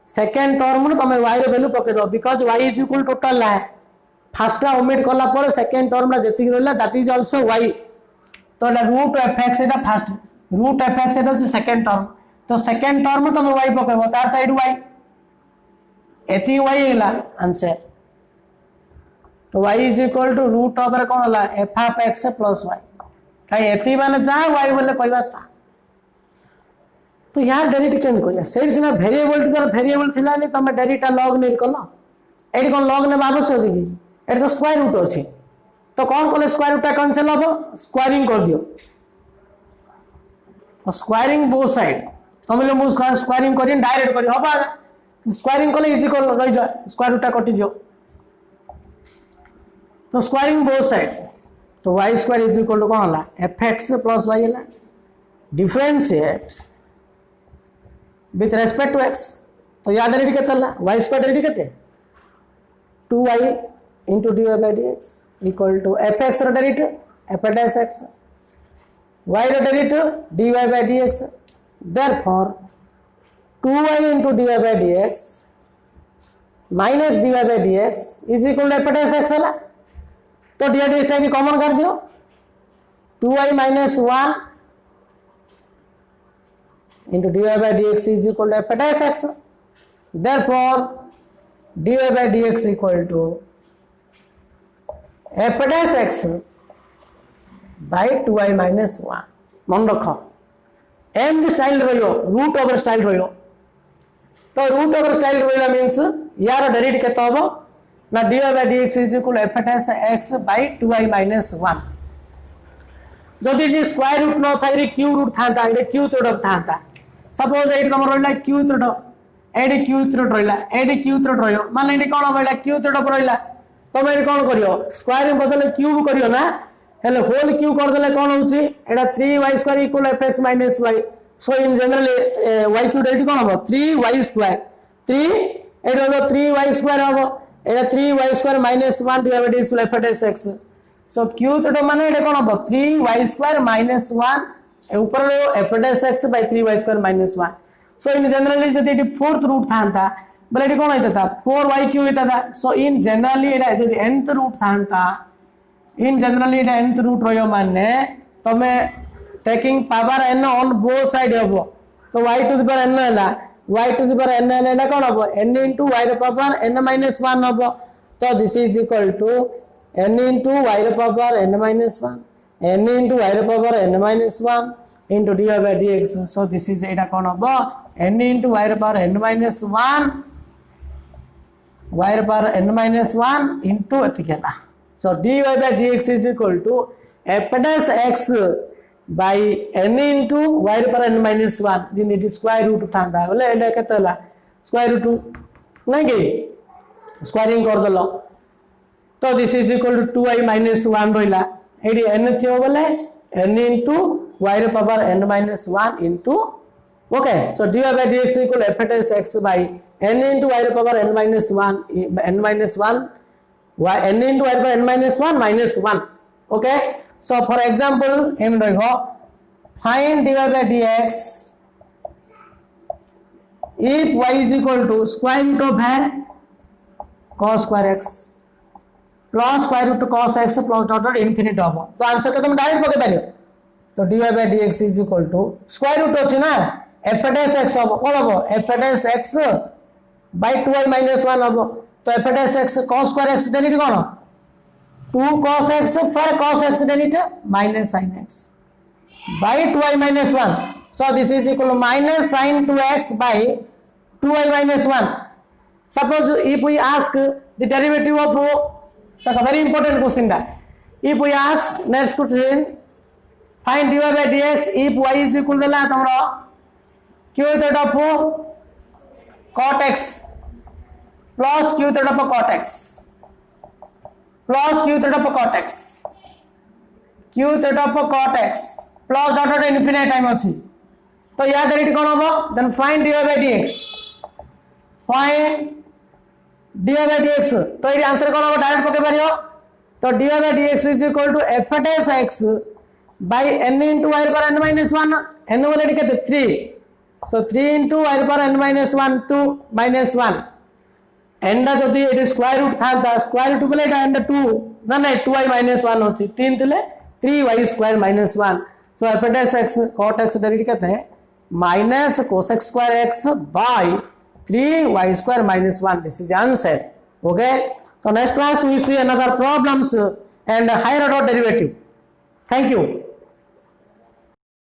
Second term रो तमे y रो वैल्यू पके दो because y is equal total ला फर्स्ट ओमिट करला पर सेकंड टर्म ला जति रहला दैट इज आल्सो y. तो रूट fx एटा फर्स्ट रूट fx एटा सेकंड टर्म. तो सेकंड टर्म तुम y पकेबो तार साइड y एती y हैला आंसर. तो y is equal to root over कोन हला f of x plus y काई एती माने जा y बोले कहबा ता. तो यार डायरेक्ट केन करिया सेड सिना वेरिएबल टिकर वेरिएबल थिला ले तमे डायरेक्ट लॉग नहीं करलो एडी कोन लॉग ने आवश्यक कि एडी तो स्क्वायर रूट अछि. तो कौन कले स्क्वायर रूट कैंसिल हबो स्क्वायरिंग कर दियो. तो स्क्वायरिंग बोथ साइड तमले मु स्क्वायरिंग करी डायरेक्ट करी हबा स्क्वायरिंग कले इजी कर रही जा स्क्वायर रूट कटि जो. तो स्क्वायरिंग बोथ साइड तो y square is equal to कोन हला fx प्लस y हला differentiate with respect to x. तो या डायरेक्ट केते हला y स्क्वायर डायरेक्ट केते 2y into dy by dx equal to fx रो direct f dash x y रो direct dy by dx. therefore 2y into dy by dx minus dy by dx is equal to f dash x हला. तो dy dx time common कर दियो 2y minus 1 into dy by dx is equal to f dash x. therefore dy by dx equal to f dash x by 2y minus 1. मन रख am the style रहियो root over style रहियो. तो root over style रहिला means यार direct केते हबो ना dy by dx is equal to f dash x by 2y minus 1. जदि दी स्क्वायर रूट न थाइरे क्यू रूट थांता एडे क्यू रूट थांता सपोज एडी तम रहिला क्यू रूट एडी क्यू रूट रहिला एडी क्यू रूट रहियो माने एडी कोन होइला क्यू रूट रहिला. तमे एडी कोन करियो स्क्वायर बदले क्यूब करियो ना हेले होल क्यू कर देले कोन होची एडा 3y square equal fx minus y. So in general y cube एडी कोन हो 3y स्क्वायर 3 एडो 3y स्क्वायर हो एडा 3y square minus 1 divided by f dash x. So cube root माने एडा कोन हो 3y स्क्वायर minus 1 ऊपर f dash x by 3y square minus 1. So in generally जदि एडी फोर्थ रूट थांता बोले AD कोन होइता 4y Q होइता था. सो इन generally एडा जदि nth root थांता इन जनरली एडा nth रूट रहियो माने तमे taking power n on both side हबो. तो y to the power n हैला y to the power n हैला कोन हबो n into y the power n minus 1 हबो. तो this is equal to n into y the power n minus 1 n into y the power n minus 1 into dy by dx. so this is एटा कोन हबो n into y the power n minus 1 y the power n minus 1 into एतिकेला. so dy by dx is equal to f dash x by n into y power n minus 1 दिन square root था बोले एटा केते हला square root नहीं कि squaring कर दलो तो this is equal to 2y minus 1 रहिला एडी n थियो बोले n into y power n minus 1 into okay so dy by dx equal f at x by n into y power n minus 1 n minus 1 y n into y power n minus 1 minus 1 okay so for example em देखो find dy by dx if y is equal to square root of cos square x plus square root cos x plus dot dot infinite होबो तो answer तो तुम direct पके पारियो तो dy by dx is equal to square root अछि ना f at x होबो कोन होबो f at x by 2y minus 1 होबो तो f at x cos square x derivative cone 2 cos x for cos x derivative minus sin x by 2y minus 1 so this is equal to minus sin 2x by 2y minus 1 suppose if we ask the derivative of that's a very important question that if we ask next question find dy by dx if y is equal to la tomro q theta of cot x plus q theta of cot x plus q theta of cot x q theta of cot x plus dot dot infinite time अछि तो या derivative कोन होबो then find dy by dx find dy by dx तो ये answer कोन होबो direct पके परियो तो dy by dx is equal to f at x by n into y power n minus 1 n already केते 3 so 3 into y power n minus 1 2 minus 1 Enda जदि eighty square root था square root बोले एटा Enda 2 ना नहीं 2y minus 1 होची 3 तिले 3y square minus 1 so f at x cot x derivative कहते हैं minus cos x square x by 3y square minus 1 this is the answer okay so next class we see another problems and higher order derivative thank you